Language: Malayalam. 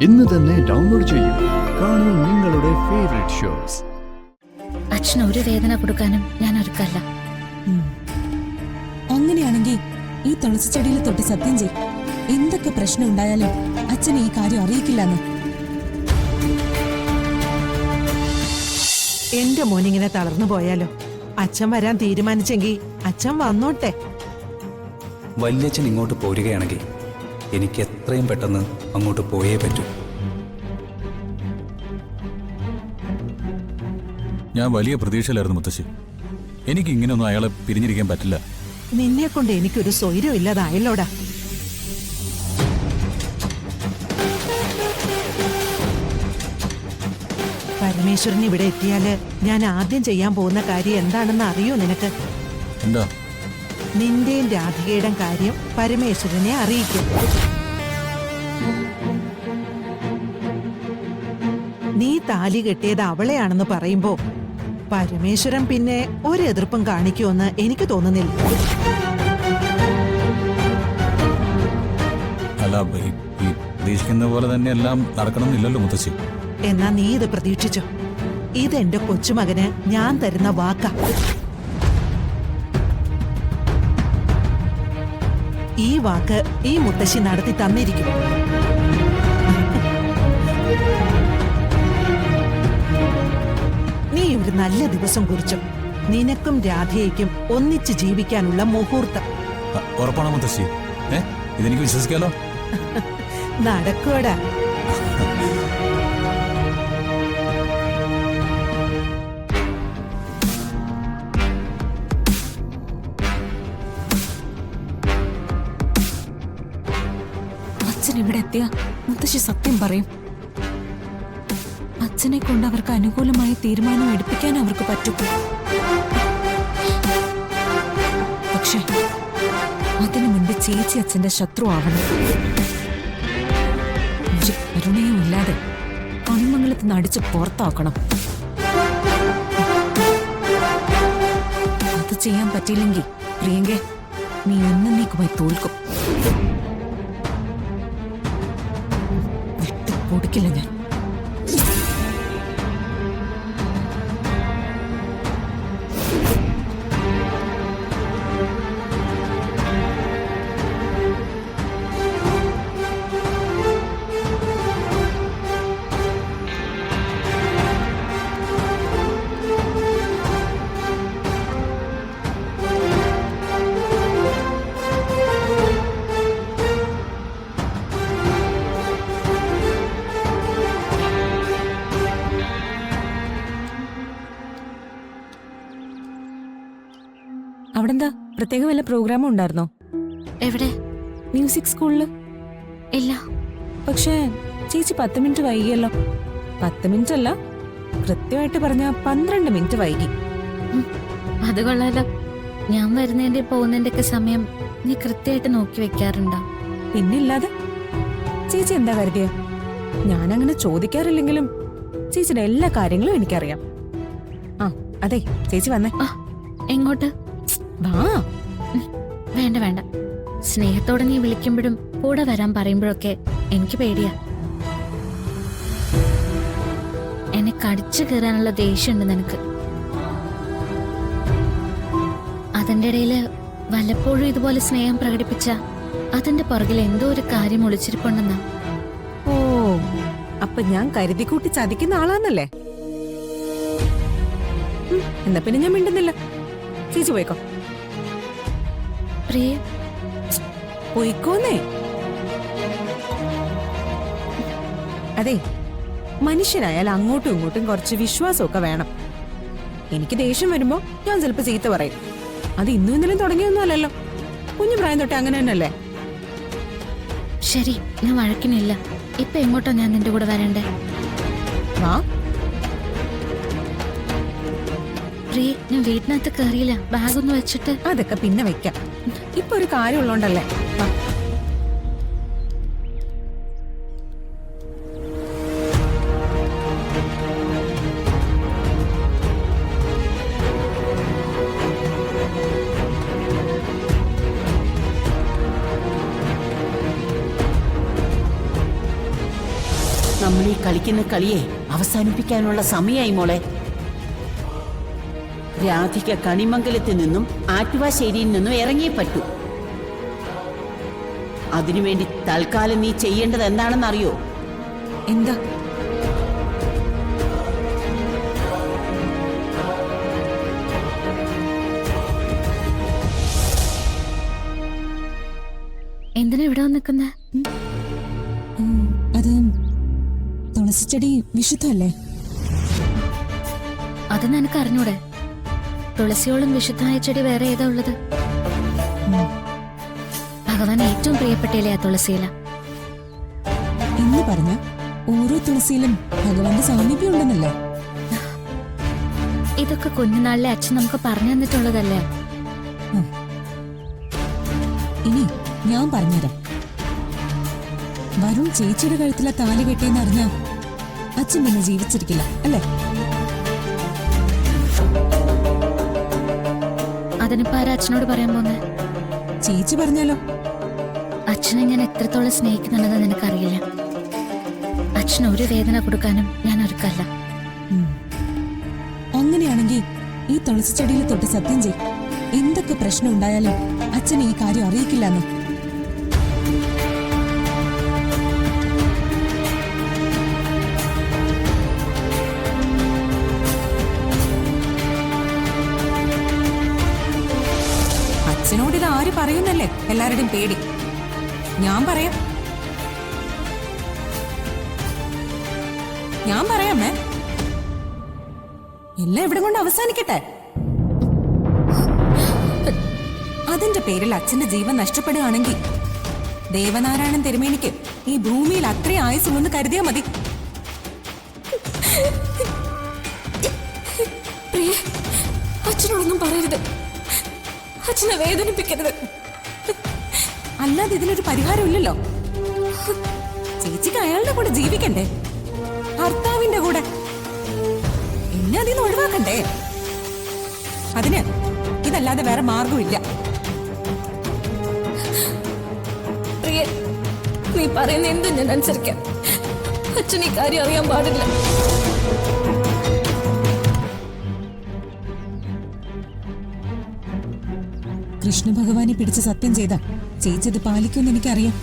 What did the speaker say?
ഇന്ന് തന്നെ ഡൗൺലോഡ് ചെയ്യൂ. കാണൂ നിങ്ങളുടെ ഫേവറേറ്റ് ഷോസ്. അച്ഛന് ഒരു വേദന കൊടുക്കാനും ഞാൻ ഒരുക്കല്ല. അങ്ങനെയാണെങ്കിൽ ഈ തുളസി ചെടിയിൽ തൊട്ട് സത്യം ചെയ്യും. എന്തൊക്കെ പ്രശ്നം ഉണ്ടായാലും അച്ഛനെ ഈ കാര്യം അറിയിക്കില്ലെന്ന്. എന്റെ മോനിങ്ങനെ തളർന്നു പോയാലോ? അച്ഛൻ വരാൻ തീരുമാനിച്ചെങ്കിൽ അച്ഛൻ വന്നോട്ടെ. വല്യച്ഛൻ ഇങ്ങോട്ട് പോരുകയാണെങ്കിൽ എനിക്ക് എത്രയും പെട്ടെന്ന് അങ്ങോട്ട് പോയേ പറ്റൂ. ഞാൻ വലിയ പ്രതീക്ഷയിലായിരുന്നു മുത്തശ്ശി. എനിക്ക് ഇങ്ങനെയൊന്നും അയാളെ പിരിഞ്ഞിരിക്കാൻ പറ്റില്ല. നിന്നെ കൊണ്ട് എനിക്കൊരു സ്വൈരം ഇല്ലാതായല്ലോടാ. പരമേശ്വരൻ ഇവിടെ എത്തിയാല് ഞാൻ ആദ്യം ചെയ്യാൻ പോകുന്ന കാര്യം എന്താണെന്ന് അറിയോ നിനക്ക്? എന്താ? നിന്റെയും രാധികയുടെ കാര്യം പരമേശ്വരനെ അറിയിക്കും. നീ താലി കെട്ടിയത് അവളെയാണെന്ന് പറയുമ്പോ പരമേശ്വരൻ പിന്നെ ഒരു എതിർപ്പും കാണിക്കുമെന്ന് എനിക്ക് തോന്നുന്നില്ല. അല്ല, ഈ പ്രതീക്ഷിക്കുന്ന പോലെ തന്നെ എല്ലാം നടക്കണമെന്നില്ലല്ലോ മുത്തശ്ശി. എന്നാ നീ ഇത് പ്രതീക്ഷിച്ചോ. ഇതെന്റെ കൊച്ചുമകന് ഞാൻ തരുന്ന വാക്കാ. ഈ വാക്ക് ഈ മുത്തശ്ശി നടത്തി തന്നിരിക്കും. നീ ഒരു നല്ല ദിവസം കുറിച്ചു. നിനക്കും രാധയ്ക്കും ഒന്നിച്ച് ജീവിക്കാനുള്ള മുഹൂർത്തം. ഉറപ്പാണോ മുത്തശ്ശി? ഇതെനിക്ക് വിശ്വസിക്കാലോ? നടക്കൂടാ. അച്ഛൻ ഇവിടെ എത്തിയ മുത്തശ്ശി സത്യം പറയും. അച്ഛനെ കൊണ്ട് അവർക്ക് അനുകൂലമായി തീരുമാനം എടുപ്പിക്കാൻ അവർക്ക് പറ്റും. പക്ഷെ അതിനു മുൻപ് ചേച്ചി അച്ഛന്റെ ശത്രു ആവണം. ഒരു കരുണയും ഇല്ലാതെ കണിമംഗലത്ത് നടിച്ച് പുറത്താക്കണം. അത് ചെയ്യാൻ പറ്റിയില്ലെങ്കിൽ പ്രിയങ്കെ, നീ എന്നേക്കുമായി തോൽക്കും. വിട്ടുകൊടുക്കില്ല ഞാൻ. അവിടെന്താ പ്രത്യേക വല്ല പ്രോഗ്രാമും ഉണ്ടായിരുന്നോ? എവിടെ? മ്യൂസിക് സ്കൂളില്. ഇല്ല. പക്ഷേ ചേച്ചി 10 മിനിറ്റ് വൈകിയല്ലോ. 10 മിനിറ്റ് അല്ല, കൃത്യമായിട്ട് പറഞ്ഞ 12 മിനിറ്റ് വൈകി. അത് കൊള്ളാലോ. ഞാൻ വരുന്നതിന്റെ പോകുന്നതിന്റെ ഒക്കെ സമയം നീ കൃത്യമായിട്ട് നോക്കി വെക്കാറുണ്ടോ? പിന്നില്ലാതെ. ചേച്ചി എന്താ കരുതിയ? ഞാനങ്ങനെ ചോദിക്കാറില്ലെങ്കിലും ചേച്ചിയുടെ എല്ലാ കാര്യങ്ങളും എനിക്കറിയാം. ആ അതെ, ചേച്ചി വന്നേ. എങ്ങോട്ട്? വാ. വേണ്ട വേണ്ട. സ്നേഹത്തോടെ നീ വിളിക്കുമ്പോഴും കൂടെ വരാൻ പറയുമ്പോഴൊക്കെ എനിക്ക് പേടിയാ. എന്നെ കടിച്ചു കയറാനുള്ള ദേഷ്യമുണ്ട് നിനക്ക്. അതിന്റെ ഇടയില് വല്ലപ്പോഴും ഇതുപോലെ സ്നേഹം പ്രകടിപ്പിച്ച അതിന്റെ പുറകിൽ എന്തോ ഒരു കാര്യം ഒളിച്ചിരിപ്പുണ്ടെന്നാ. ഓ, അപ്പൊ ഞാൻ കരുതിക്കൂട്ടി ചതിക്കുന്ന ആളാന്നല്ലേ? എന്നാ പിന്നെ ഞാൻ മിണ്ടുന്നില്ല. ചേച്ചി പോയിക്കോ. പ്രിയ, പോയിക്കോന്നേ. അതെ, മനുഷ്യനായാൽ അങ്ങോട്ടും ഇങ്ങോട്ടും കുറച്ച് വിശ്വാസമൊക്കെ വേണം. എനിക്ക് ദേഷ്യം വരുമ്പോ ഞാൻ ചിലപ്പോ ചീത്ത പറയും. അത് ഇന്നും ഇന്നലെയും തുടങ്ങിയൊന്നും അല്ലല്ലോ. കുഞ്ഞു പ്രായം തൊട്ട് അങ്ങനെ തന്നെയല്ലേ? ശരി, ഞാൻ വഴക്കിനില്ല. ഇപ്പൊ എങ്ങോട്ടാ ഞാൻ നിന്റെ കൂടെ വരണ്ടേ? വാ. പ്രിയ, ഞാൻ വീട്ടിനകത്ത് കയറിയില്ല. ബാഗൊന്ന് വെച്ചിട്ട്. അതൊക്കെ പിന്നെ വെക്കാം. ഇപ്പൊ ഒരു കാര്യം ഉള്ളോണ്ടല്ലേ. വാ. നമ്മൾ ഈ കളിക്കുന്ന കളിയെ അവസാനിപ്പിക്കാനുള്ള സമയമായി മോളെ. രാധിക കണിമംഗലത്തിൽ നിന്നും ആറ്റുവാശ്ശേരിയിൽ നിന്നും ഇറങ്ങിയേ പറ്റൂ. അതിനുവേണ്ടി തൽക്കാലം നീ ചെയ്യേണ്ടത് എന്താണെന്നറിയോ? എന്താ? എന്തിനാ ഇവിടെ നിൽക്കുന്നേ? അത് തുളസിച്ചെടി വിശുദ്ധല്ലേ? അത് നിനക്ക് അറിഞ്ഞൂടെ? തുളസിയോളം വിശുദ്ധമായ ചെടി വേറെ ഏതാ ഉള്ളത്? ഭഗവാൻ ഏറ്റവും പ്രിയപ്പെട്ടില്ലേ ആ തുളസിയില. എന്ന് പറഞ്ഞ ഓരോ തുളസിയിലും ഭഗവാന്റെ സാമീപ്യം ഉണ്ടെന്നല്ലേ? ഇതൊക്കെ കുഞ്ഞുനാളിലെ അച്ഛൻ നമുക്ക് പറഞ്ഞു തന്നിട്ടുള്ളതല്ലേ? ഇനി ഞാൻ പറഞ്ഞുതരാം. വരുൺ ചേച്ചിയുടെ കഴുത്തിലെ താലി കെട്ടിയെന്ന് അറിഞ്ഞ അച്ഛൻ പിന്നെ ജീവിച്ചിരിക്കില്ല അല്ലേ? അതിനിപ്പോ ആരാ അച്ഛനോട് പറയാൻ പോന്നെ? ചേച്ചി പറഞ്ഞാലോ? അച്ഛനെ ഞാൻ എത്രത്തോളം സ്നേഹിക്കുന്നുണ്ടെന്ന് നിനക്കറിയില്ല. അച്ഛന് ഒരു വേദന കൊടുക്കാനും ഞാൻ ഒരുക്കല്ല. അങ്ങനെയാണെങ്കിൽ ഈ തുളസിച്ചെടിയിൽ തൊട്ട് സത്യം ചെയ്. എന്തൊക്കെ പ്രശ്നം ഉണ്ടായാലും അച്ഛൻ ഈ കാര്യം അറിയിക്കില്ലെന്ന്. അച്ഛനോട് ഇത് ആര് പറയുന്നല്ലേ എല്ലാവരുടെയും പേടി. ഞാൻ പറയാം എല്ലാം ഇവിടെ കൊണ്ട് അവസാനിക്കട്ടെ. അതിന്റെ പേരിൽ അച്ഛന്റെ ജീവൻ നഷ്ടപ്പെടുകയാണെങ്കിൽ ദേവനാരായണൻ തിരുമേനിക്ക് ഈ ഭൂമിയിൽ അത്രയും ആയുസുണ്ടെന്ന് കരുതിയാ മതി. അച്ഛനോടൊന്നും പറയരുത്. അച്ഛനെ വേദനിപ്പിക്കരുത്. അല്ലാതെ ഇതിനൊരു പരിഹാരമില്ലല്ലോ. ചേച്ചിക്ക് അയാളുടെ കൂടെ ജീവിക്കണ്ടേ? ഭർത്താവിന്റെ കൂടെ. എന്നെ അതിന്ന് ഒഴിവാക്കണ്ടേ? അതിന് ഇതല്ലാതെ വേറെ മാർഗമില്ല. പ്രിയ, നീ പറയുന്ന എന്തും ഞാൻ അനുസരിക്കാം. അച്ഛൻ ഈ കാര്യം അറിയാൻ പാടില്ല. കൃഷ്ണ ഭഗവാനെ പിടിച്ച് സത്യം ചെയ്ത ചേച്ചി ഇത് പാലിക്കുമെന്ന് എനിക്കറിയാം.